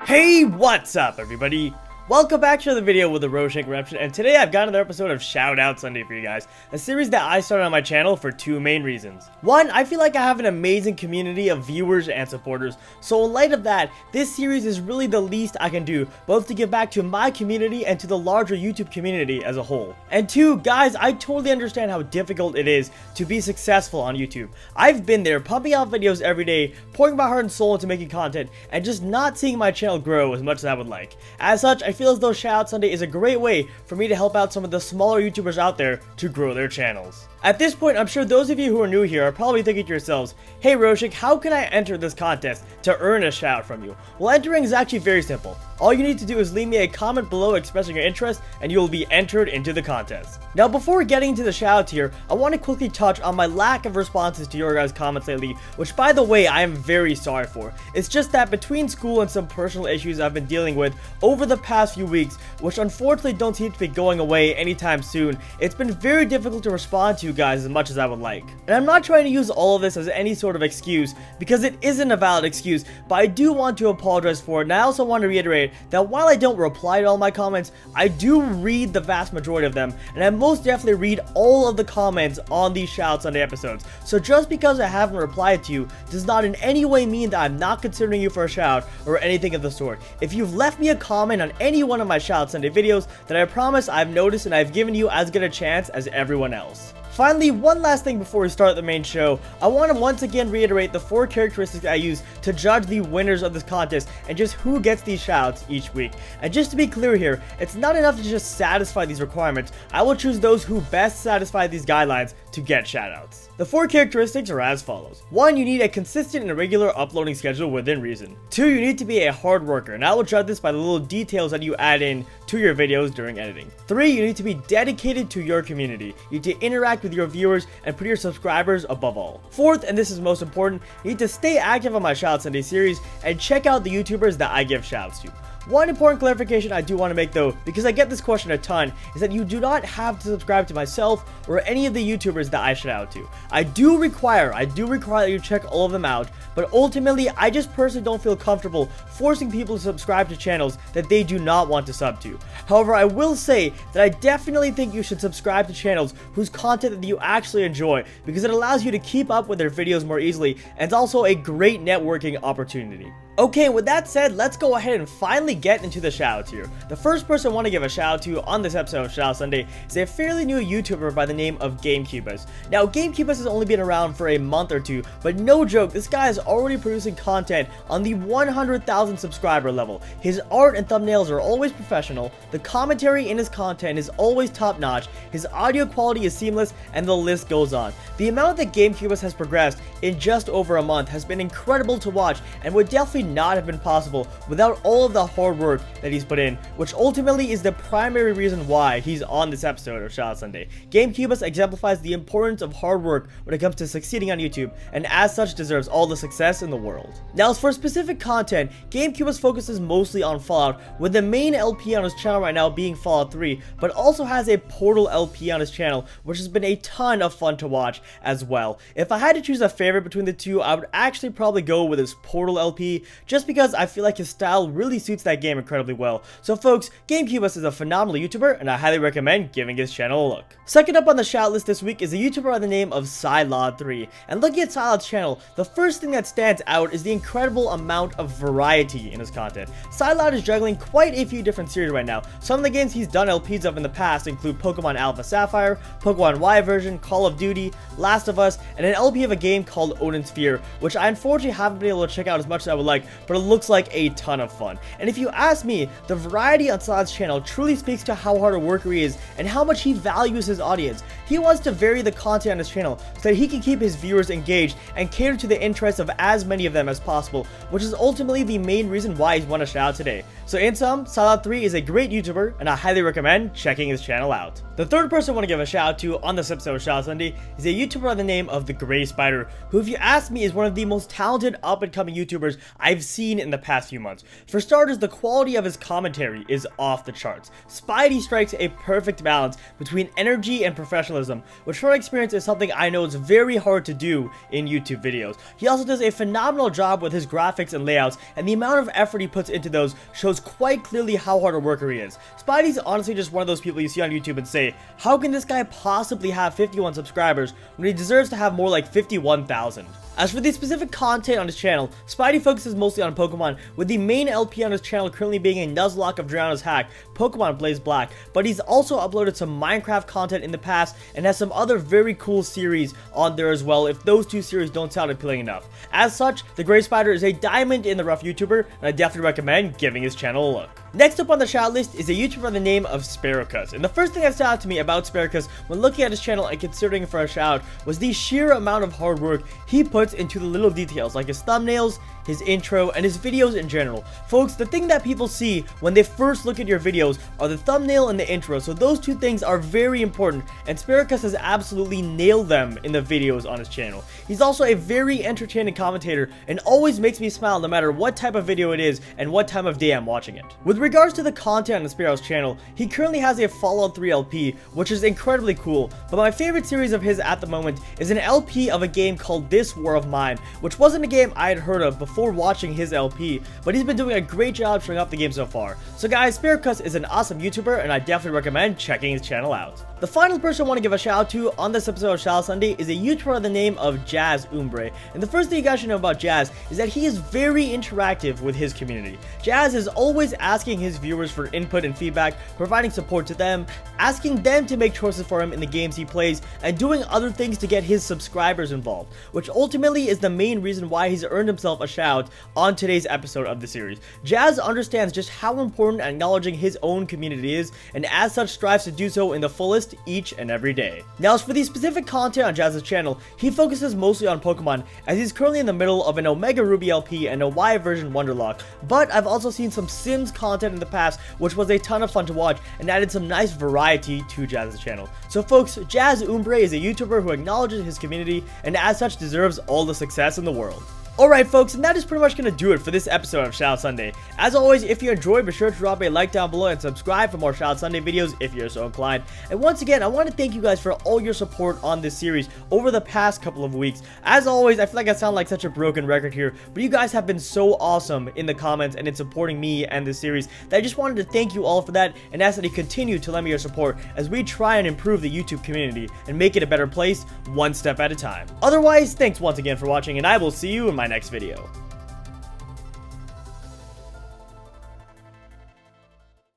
Hey, what's up everybody? Welcome back to the video with the Roshake Eruption, and today I've got another episode of Shoutout Sunday for you guys, a series that I started on my channel for two main reasons. One, I feel like I have an amazing community of viewers and supporters, so in light of that, this series is really the least I can do, both to give back to my community and to the larger YouTube community as a whole. And two, guys, I totally understand how difficult it is to be successful on YouTube. I've been there, pumping out videos every day, pouring my heart and soul into making content, and just not seeing my channel grow as much as I would like. As such, I feel as though Shoutout Sunday is a great way for me to help out some of the smaller YouTubers out there to grow their channels. At this point, I'm sure those of you who are new here are probably thinking to yourselves, hey Roshake, how can I enter this contest to earn a shout from you? Well, entering is actually very simple. All you need to do is leave me a comment below expressing your interest and you will be entered into the contest. Now, before getting into the shoutouts here, I want to quickly touch on my lack of responses to your guys' comments lately, which by the way, I am very sorry for. It's just that between school and some personal issues I've been dealing with over the past few weeks, which unfortunately don't seem to be going away anytime soon, it's been very difficult to respond to you guys as much as I would like. And I'm not trying to use all of this as any sort of excuse, because it isn't a valid excuse, but I do want to apologize for it, and I also want to reiterate that while I don't reply to all my comments, I do read the vast majority of them, and I most definitely read all of the comments on these Shoutout Sunday episodes. So just because I haven't replied to you does not in any way mean that I'm not considering you for a shout or anything of the sort. If you've left me a comment on any one of my Shoutout Sunday videos, then I promise I've noticed and I've given you as good a chance as everyone else. Finally, one last thing before we start the main show, I want to once again reiterate the 4 characteristics I use to judge the winners of this contest and just who gets these shoutouts each week. And just to be clear here, it's not enough to just satisfy these requirements. I will choose those who best satisfy these guidelines to get shoutouts. The 4 characteristics are as follows. 1. You need a consistent and regular uploading schedule within reason. 2. You need to be a hard worker, and I will judge this by the little details that you add in to your videos during editing. 3. You need to be dedicated to your community. You need to interact with your viewers and put your subscribers above all. 4th, and this is most important, you need to stay active on my Shoutout Sunday series and check out the YouTubers that I give shoutouts to. One important clarification I do want to make though, because I get this question a ton, is that you do not have to subscribe to myself or any of the YouTubers that I shout out to. I do require that you check all of them out, but ultimately I just personally don't feel comfortable forcing people to subscribe to channels that they do not want to sub to. However, I will say that I definitely think you should subscribe to channels whose content that you actually enjoy, because it allows you to keep up with their videos more easily, and it's also a great networking opportunity. Okay, with that said, let's go ahead and finally get into the shoutouts here. The first person I want to give a shout out to on this episode of Shoutout Sunday is a fairly new YouTuber by the name of GameCubus. Now, GameCubus has only been around for a month or two, but no joke, this guy is already producing content on the 100,000 subscriber level. His art and thumbnails are always professional, the commentary in his content is always top notch, his audio quality is seamless, and the list goes on. The amount that GameCubus has progressed in just over a month has been incredible to watch and would definitely not have been possible without all of the hard work that he's put in, which ultimately is the primary reason why he's on this episode of Shoutout Sunday. GameCubus exemplifies the importance of hard work when it comes to succeeding on YouTube, and as such deserves all the success in the world. Now, as for specific content, GameCubus focuses mostly on Fallout, with the main LP on his channel right now being Fallout 3, but also has a Portal LP on his channel, which has been a ton of fun to watch as well. If I had to choose a favorite between the two, I would actually probably go with his Portal LP, just because I feel like his style really suits that game incredibly well. So folks, GameCubus is a phenomenal YouTuber, and I highly recommend giving his channel a look. Second up on the shout list this week is a YouTuber by the name of Sylod3, and looking at Sylod's channel, the first thing that stands out is the incredible amount of variety in his content. Sylod is juggling quite a few different series right now. Some of the games he's done LPs of in the past include Pokemon Alpha Sapphire, Pokemon Y version, Call of Duty, Last of Us, and an LP of a game called Odin Sphere, which I unfortunately haven't been able to check out as much as I would like, but it looks like a ton of fun. And if you ask me, the variety on Sylod's channel truly speaks to how hard a worker he is and how much he values his audience. He wants to vary the content on his channel so that he can keep his viewers engaged and cater to the interests of as many of them as possible, which is ultimately the main reason why he's won a shout out today. So in sum, Shoutout3 is a great YouTuber, and I highly recommend checking his channel out. The third person I want to give a shout out to on this episode of Shoutout Sunday is a YouTuber by the name of The Gray Spider, who, if you ask me, is one of the most talented up and coming YouTubers I I've seen in the past few months. For starters, the quality of his commentary is off the charts. Spidey strikes a perfect balance between energy and professionalism, which from experience is something I know is very hard to do in YouTube videos. He also does a phenomenal job with his graphics and layouts, and the amount of effort he puts into those shows quite clearly how hard a worker he is. Spidey's honestly just one of those people you see on YouTube and say, how can this guy possibly have 51 subscribers when he deserves to have more like 51,000? As for the specific content on his channel, Spidey focuses mostly on Pokemon, with the main LP on his channel currently being a Nuzlocke of Drowner's hack, Pokemon Blaze Black, but he's also uploaded some Minecraft content in the past and has some other very cool series on there as well if those two series don't sound appealing enough. As such, the Gray Spider is a diamond in the rough YouTuber, and I definitely recommend giving his channel a look. Next up on the shout list is a YouTuber by the name of Sparrow Cuts, and the first thing that stood out to me about Sparrow Cuts when looking at his channel and considering for a shout was the sheer amount of hard work he puts into the little details like his thumbnails, his intro, and his videos in general. Folks, the thing that people see when they first look at your videos are the thumbnail and the intro, so those two things are very important, and Sparrow Cuts has absolutely nailed them in the videos on his channel. He's also a very entertaining commentator and always makes me smile no matter what type of video it is and what time of day I'm watching it. With regards to the content on Sparrow's channel, he currently has a Fallout 3 LP, which is incredibly cool, but my favorite series of his at the moment is an LP of a game called This War of Mine, which wasn't a game I had heard of before watching his LP, but he's been doing a great job showing off the game so far. So guys, Sparrow Cuts is an awesome YouTuber, and I definitely recommend checking his channel out. The final person I want to give a shout out to on this episode of Shoutout Sunday is a YouTuber by the name of Umbra. And the first thing you guys should know about Jazz is that he is very interactive with his community. Jazz is always asking his viewers for input and feedback, providing support to them, asking them to make choices for him in the games he plays, and doing other things to get his subscribers involved, which ultimately is the main reason why he's earned himself a shout on today's episode of the series. Jazz understands just how important acknowledging his own community is, and as such strives to do so in the fullest each and every day. Now, as for the specific content on Jazz's channel, he focuses mostly on Pokemon, as he's currently in the middle of an Omega Ruby LP and a Y version Wonderlock, but I've also seen some Sims content in the past, which was a ton of fun to watch and added some nice variety to Jazz's channel. So folks, Umbra is a YouTuber who acknowledges his community and as such deserves all the success in the world. Alright folks, and that is pretty much going to do it for this episode of Shoutout Sunday. As always, if you enjoyed, be sure to drop a like down below and subscribe for more Shoutout Sunday videos if you're so inclined. And once again, I want to thank you guys for all your support on this series over the past couple of weeks. As always, I feel like I sound like such a broken record here, but you guys have been so awesome in the comments and in supporting me and this series that I just wanted to thank you all for that and ask that you continue to lend me your support as we try and improve the YouTube community and make it a better place one step at a time. Otherwise, thanks once again for watching, and I will see you in my next video.